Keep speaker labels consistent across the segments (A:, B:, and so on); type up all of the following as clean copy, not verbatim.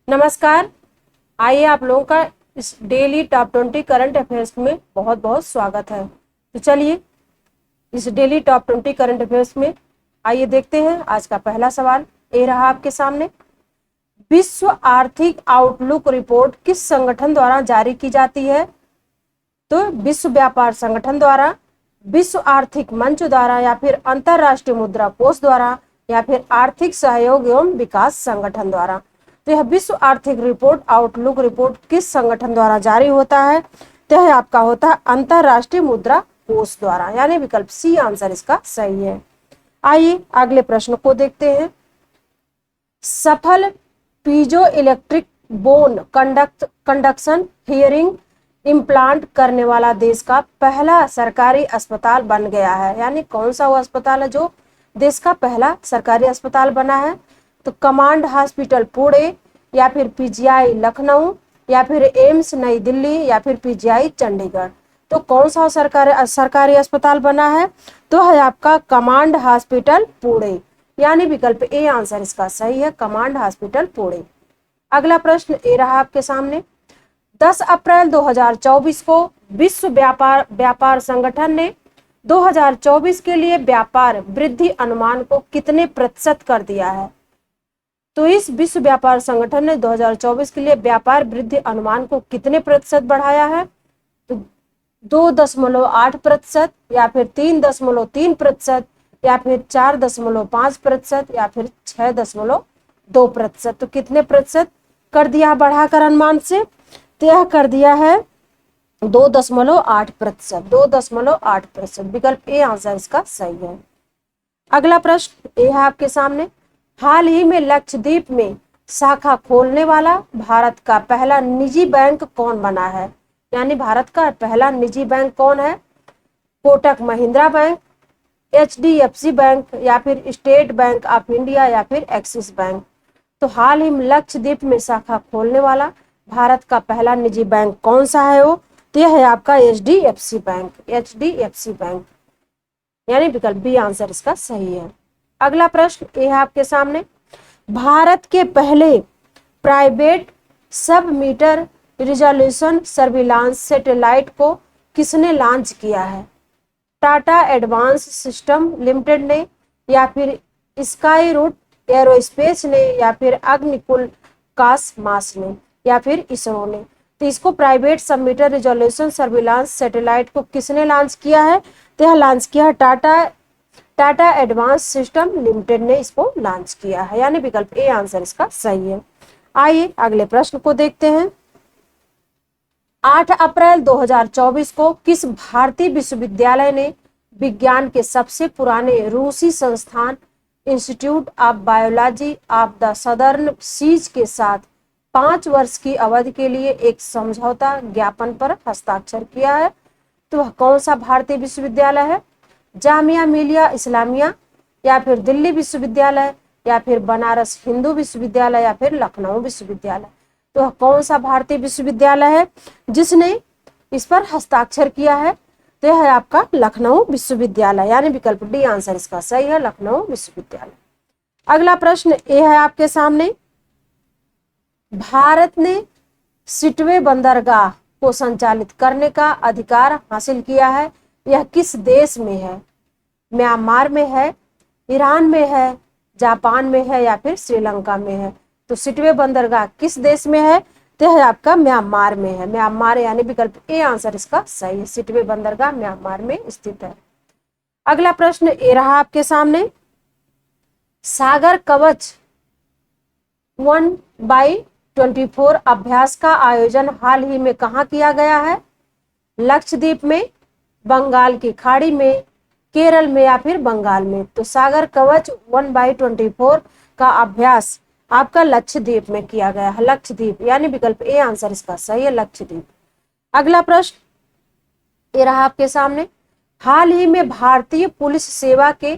A: नमस्कार। आइए आप लोगों का इस डेली टॉप 20 करंट अफेयर्स में बहुत बहुत स्वागत है। तो चलिए इस डेली टॉप 20 करंट अफेयर्स में आइए देखते हैं आज का पहला सवाल। ये रहा आपके सामने। विश्व आर्थिक आउटलुक रिपोर्ट किस संगठन द्वारा जारी की जाती है? तो विश्व व्यापार संगठन द्वारा, विश्व आर्थिक मंच द्वारा, या फिर अंतरराष्ट्रीय मुद्रा कोष द्वारा, या फिर आर्थिक सहयोग एवं विकास संगठन द्वारा। तो यह विश्व आर्थिक रिपोर्ट आउटलुक रिपोर्ट किस संगठन द्वारा जारी होता है? तो यह आपका होता है अंतरराष्ट्रीय मुद्रा कोष द्वारा, यानी विकल्प सी आंसर इसका सही है। आइए अगले प्रश्न को देखते हैं। सफल piezo electric bone conduction hearing implant करने वाला देश का पहला सरकारी अस्पताल बन गया है, यानी कौन सा वो अस्पताल है जो देश का पहला सरकारी अस्पताल बना है? तो कमांड हॉस्पिटल पुणे, या फिर पीजीआई लखनऊ, या फिर एम्स नई दिल्ली, या फिर पीजीआई चंडीगढ़। तो कौन सा सरकारी अस्पताल बना है? तो है आपका कमांड हॉस्पिटल पुणे, यानी विकल्प ए आंसर इसका सही है, कमांड हॉस्पिटल पुणे। अगला प्रश्न ए रहा आपके सामने। 10 अप्रैल 2024 को विश्व व्यापार संगठन ने 2024 के लिए व्यापार वृद्धि अनुमान को कितने प्रतिशत कर दिया है? तो इस विश्व व्यापार संगठन ने 2024 के लिए व्यापार वृद्धि अनुमान को कितने प्रतिशत बढ़ाया है? तो 2.8%, या फिर 3.3%, या फिर 4.5%, या फिर 6.2%। तो कितने प्रतिशत कर दिया बढ़ाकर अनुमान से? तो यह कर दिया है 2.8%, 2.8%। विकल्प ए आंसर इसका सही है। अगला प्रश्न ये है आपके सामने। हाल ही में लक्षद्वीप में शाखा खोलने वाला भारत का पहला निजी बैंक कौन बना है? यानी भारत का पहला निजी बैंक कौन है? Kotak Mahindra bank, HDFC bank, या फिर स्टेट बैंक ऑफ इंडिया, या फिर एक्सिस बैंक। तो हाल ही में लक्षद्वीप में शाखा खोलने वाला भारत का पहला निजी बैंक कौन सा है वो? तो यह है आपका HDFC बैंक, HDFC बैंक, यानी विकल्प बी आंसर इसका सही है। अगला प्रश्न ये है आपके सामने। भारत के पहले प्राइवेट सब मीटर रिजोल्यूशन सर्विलांस सैटेलाइट को किसने लॉन्च किया है? टाटा एडवांस सिस्टम लिमिटेड ने, या फिर स्काई रूट एरोस्पेस ने, या फिर अग्निकुल कासमास ने, या फिर इसरो ने। तो इसको प्राइवेट सब मीटर रिजोल्यूशन सर्विलांस सैटेलाइट को किसने लॉन्च किया है? तो यह लॉन्च किया है टाटा एडवांस सिस्टम लिमिटेड ने इसको लॉन्च किया है, यानी विकल्प ए आंसर इसका सही है। आइए अगले प्रश्न को देखते हैं। 8 अप्रैल 2024 को किस भारतीय विश्वविद्यालय ने विज्ञान के सबसे पुराने रूसी संस्थान Institute of Biology of the Southern Seas के साथ 5 वर्ष की अवधि के लिए एक समझौता ज्ञापन पर हस्ताक्षर किया है? तो वह कौन सा भारतीय विश्वविद्यालय है? जामिया मिलिया इस्लामिया, या फिर दिल्ली विश्वविद्यालय, या फिर बनारस हिंदू विश्वविद्यालय, या फिर लखनऊ विश्वविद्यालय। तो वह कौन सा भारतीय विश्वविद्यालय है जिसने इस पर हस्ताक्षर किया है? तो यह है आपका लखनऊ विश्वविद्यालय, यानी विकल्प डी आंसर इसका सही है, लखनऊ विश्वविद्यालय। अगला प्रश्न यह है आपके सामने। भारत ने सिटवे बंदरगाह को संचालित करने का अधिकार हासिल किया है, यह किस देश में है? म्यांमार में है, ईरान में है, जापान में है, या फिर श्रीलंका में है? तो सिटवे बंदरगाह किस देश में है? तो है आपका म्यांमार में है, म्यांमार, यानी विकल्प ए आंसर इसका सही है, सिटवे बंदरगाह म्यांमार में स्थित है। अगला प्रश्न ये रहा आपके सामने। सागर कवच 1/24 अभ्यास का आयोजन हाल ही में कहाँ किया गया है? लक्षद्वीप में, बंगाल की खाड़ी में, केरल में, या फिर बंगाल में? तो सागर कवच 1/24 का अभ्यास आपका लक्षद्वीप में किया गया है, लक्षद्वीप, यानी विकल्प ए आंसर इसका सही है, लक्षद्वीप। अगला प्रश्न ये रहा आपके सामने। हाल ही में भारतीय पुलिस सेवा के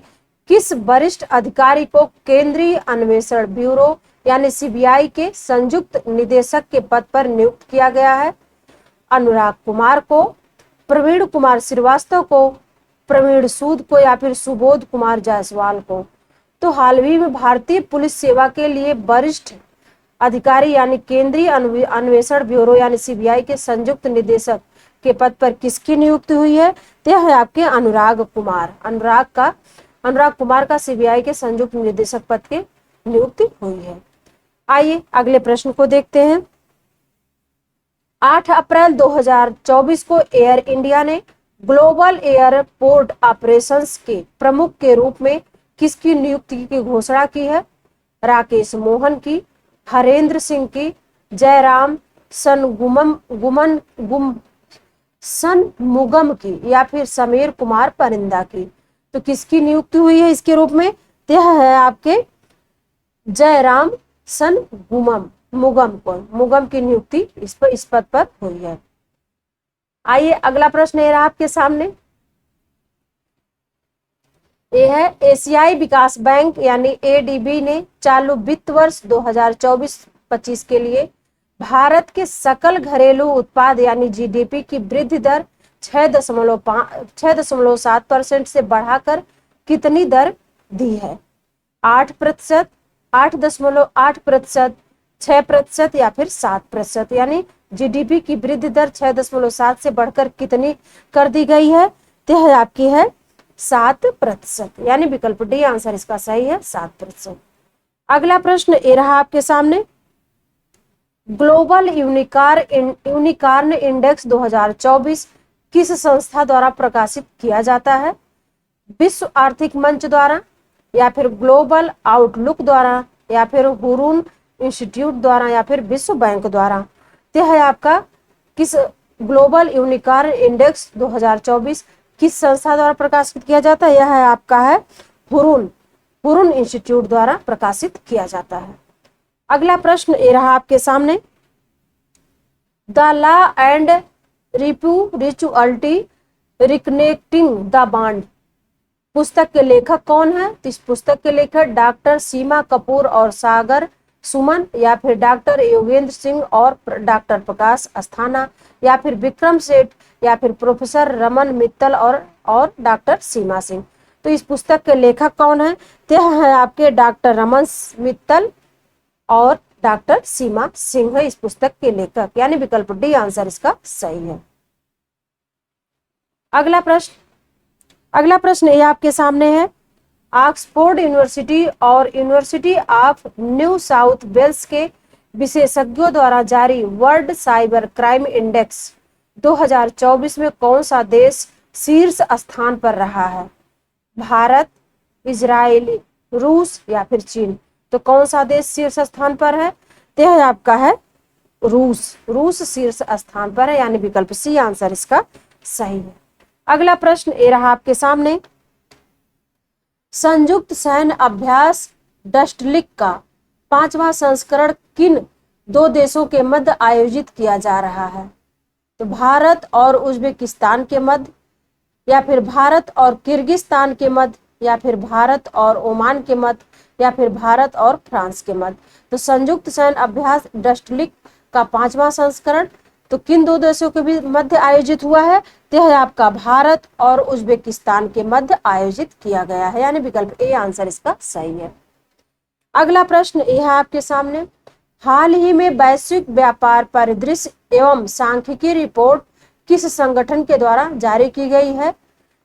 A: किस वरिष्ठ अधिकारी को केंद्रीय अन्वेषण ब्यूरो यानी CBI के संयुक्त निदेशक के पद पर नियुक्त किया गया है? अनुराग कुमार को, प्रवीण कुमार श्रीवास्तव को, प्रवीण सूद को, या फिर सुबोध कुमार जायसवाल को? तो हाल ही में भारतीय पुलिस सेवा के लिए वरिष्ठ अधिकारी यानी केंद्रीय अन्वेषण ब्यूरो यानी सीबीआई के संयुक्त निदेशक के पद पर किसकी नियुक्ति हुई है? तो यह है आपके अनुराग कुमार। अनुराग कुमार का सीबीआई के संयुक्त निदेशक पद की नियुक्ति हुई है। आइए अगले प्रश्न को देखते हैं। 8 अप्रैल 2024 को एयर इंडिया ने ग्लोबल एयरपोर्ट ऑपरेशंस के प्रमुख के रूप में किसकी नियुक्ति की घोषणा की है? राकेश मोहन की, हरेंद्र सिंह की, जयराम सनमुगम की या फिर समीर कुमार परिंदा की? तो किसकी नियुक्ति हुई है इसके रूप में? यह है आपके जयराम मुगम की नियुक्ति इस पद पर हुई है। आइए अगला प्रश्न ये रहा आपके सामने। ये है एशियाई विकास बैंक यानी एडीबी ने चालू वित्त वर्ष 2024-25 के लिए भारत के सकल घरेलू उत्पाद यानी जीडीपी की वृद्धि दर 6.7% से बढ़ाकर कितनी दर दी है? 8%, 8.8%, 6% या फिर 7%? यानी जीडीपी की वृद्धि दर 6.7 से बढ़कर कितनी कर दी गई है? तो है आपकी है 7%, यानी विकल्प डी आंसर इसका सही है 7%। अगला प्रश्न ये रहा आपके सामने। ग्लोबल यूनिकॉर्न इंडेक्स 2024 किस संस्था द्वारा प्रकाशित किया जाता है? विश्व आर्थिक मंच द्वारा या फिर ग्लोबल आउटलुक द्वारा या फिर हुरून इंस्टीट्यूट द्वारा या फिर विश्व बैंक द्वारा? तो है आपका किस ग्लोबल यूनिकॉर्न इंडेक्स 2024 किस संस्था द्वारा प्रकाशित किया जाता है? यह है आपका है हुरून इंस्टीट्यूट द्वारा प्रकाशित किया जाता है। अगला प्रश्न ये रहा आपके सामने। The law and rituality reconnecting the bond पुस्तक के लेखक कौन है? तो इस पुस्तक के लेखक डॉक्टर सीमा कपूर और सागर सुमन या फिर डॉक्टर योगेंद्र सिंह और डॉक्टर प्रकाश अस्थाना या फिर विक्रम सेठ या फिर प्रोफेसर रमन मित्तल और डॉक्टर सीमा सिंह? तो इस पुस्तक के लेखक कौन है? तो है आपके डॉक्टर रमन मित्तल और डॉक्टर सीमा सिंह है इस पुस्तक के लेखक, यानी विकल्प डी आंसर इसका सही है। अगला प्रश्न ये आपके सामने है। ऑक्सफोर्ड यूनिवर्सिटी और University of New South Wales के विशेषज्ञों द्वारा जारी वर्ल्ड साइबर क्राइम इंडेक्स 2024 में कौन सा देश शीर्ष स्थान पर रहा है? भारत, इजराइल, रूस या फिर चीन? तो कौन सा देश शीर्ष स्थान पर है? तो यह आपका है रूस शीर्ष स्थान पर है, यानी विकल्प सी आंसर इसका सही है। अगला प्रश्न ये रहा आपके सामने। संयुक्त सैन्य अभ्यास डस्टलिक का 5वां संस्करण किन 2 देशों के मध्य आयोजित किया जा रहा है? तो भारत और उज्बेकिस्तान के मध्य या फिर भारत और किर्गिस्तान के मध्य या फिर भारत और ओमान के मध्य या फिर भारत और फ्रांस के मध्य? तो संयुक्त सैन्य अभ्यास डस्टलिक का 5वां संस्करण तो किन 2 देशों के भी मध्य आयोजित हुआ है? तो है आपका भारत और उज्बेकिस्तान के मध्य आयोजित किया गया है, यानी विकल्प ए आंसर इसका सही है। अगला प्रश्न यह है आपके सामने। हाल ही में वैश्विक व्यापार परिदृश्य एवं सांख्यिकी रिपोर्ट किस संगठन के द्वारा जारी की गई है?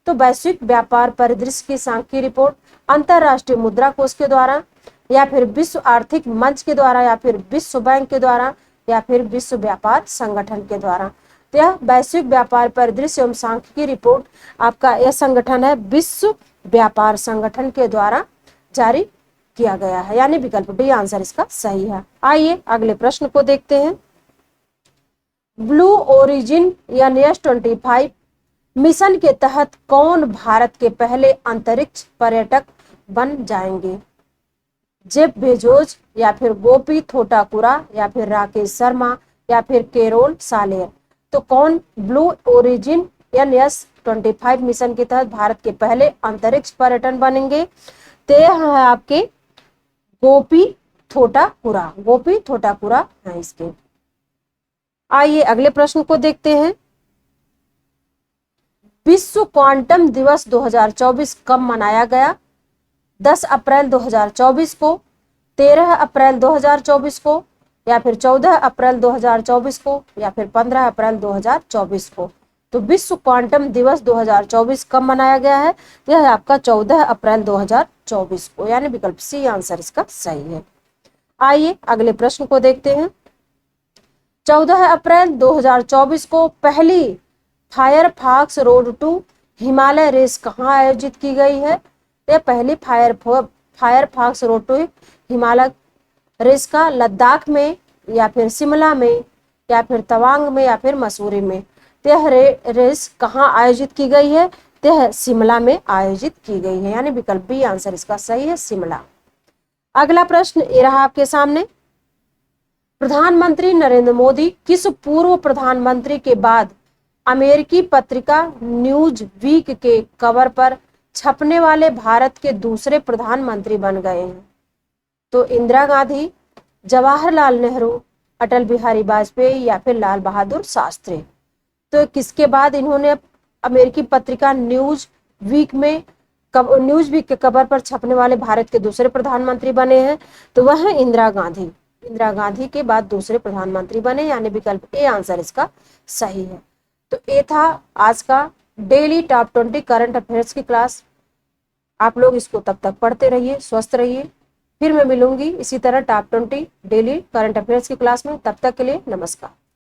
A: तो वैश्विक व्यापार परिदृश्य की सांख्यिकी रिपोर्ट अंतरराष्ट्रीय मुद्रा कोष के द्वारा या फिर विश्व आर्थिक मंच के द्वारा या फिर विश्व बैंक के द्वारा या फिर विश्व व्यापार संगठन के द्वारा? तो यह वैश्विक व्यापार परिदृश्य एवं सांख्यिकी रिपोर्ट आपका यह संगठन है विश्व व्यापार संगठन के द्वारा जारी किया गया है, यानी विकल्प डी आंसर इसका सही है। आइए अगले प्रश्न को देखते हैं। ब्लू ओरिजिन या S-25 मिशन के तहत कौन भारत के पहले अंतरिक्ष पर्यटक बन जाएंगे? जेफ बेजोस या फिर गोपी थोटाकुरा या फिर राकेश शर्मा या फिर केरोल सालेर? तो कौन ब्लू ओरिजिन या S-25 मिशन के तहत भारत के पहले अंतरिक्ष पर्यटन बनेंगे? तो है आपके गोपी थोटाकुरा है इसके। आइए अगले प्रश्न को देखते हैं। विश्व क्वांटम दिवस 2024 कब मनाया गया? 10 अप्रैल 2024 को, 13 अप्रैल 2024 को, या फिर 14 अप्रैल 2024 को या फिर 15 अप्रैल 2024 को। तो विश्व क्वांटम दिवस 2024 कब मनाया गया है? यह है आपका 14 अप्रैल 2024 को, यानी विकल्प सी आंसर इसका सही है। आइए अगले प्रश्न को देखते हैं। 14 अप्रैल 2024 को पहली Firefox Road to Himalaya race कहाँ आयोजित की गई है? यह पहली Firefox Road to Himalaya race का लद्दाख में या फिर शिमला में या फिर तवांग में या फिर मसूरी में। यह रेस कहाँ आयोजित की गई है? यह शिमला में आयोजित की गई है, यानी विकल्प बी आंसर इसका सही है, शिमला। अगला प्रश्न ये रहा आपके सामने। प्रधानमंत्री नरेंद्र मोदी किस पूर्व प्रधानमंत्री के बाद अमेरिकी पत्रिका न्यूज वीक के कवर पर छपने वाले भारत के दूसरे प्रधानमंत्री बन गए हैं? तो इंदिरा गांधी, जवाहरलाल नेहरू, अटल बिहारी वाजपेयी या फिर लाल बहादुर शास्त्री। तो किसके बाद इन्होंने अमेरिकी पत्रिका न्यूज वीक के कवर पर छपने वाले भारत के दूसरे प्रधानमंत्री बने हैं? तो वह है इंदिरा गांधी। इंदिरा गांधी के बाद दूसरे प्रधानमंत्री बने, यानी विकल्प ए आंसर इसका सही है। तो ये था आज का डेली टॉप 20 करंट अफेयर्स की क्लास। आप लोग इसको तब तक पढ़ते रहिए, स्वस्थ रहिए। फिर मैं मिलूंगी इसी तरह टॉप 20 डेली करंट अफेयर्स की क्लास में। तब तक के लिए नमस्कार।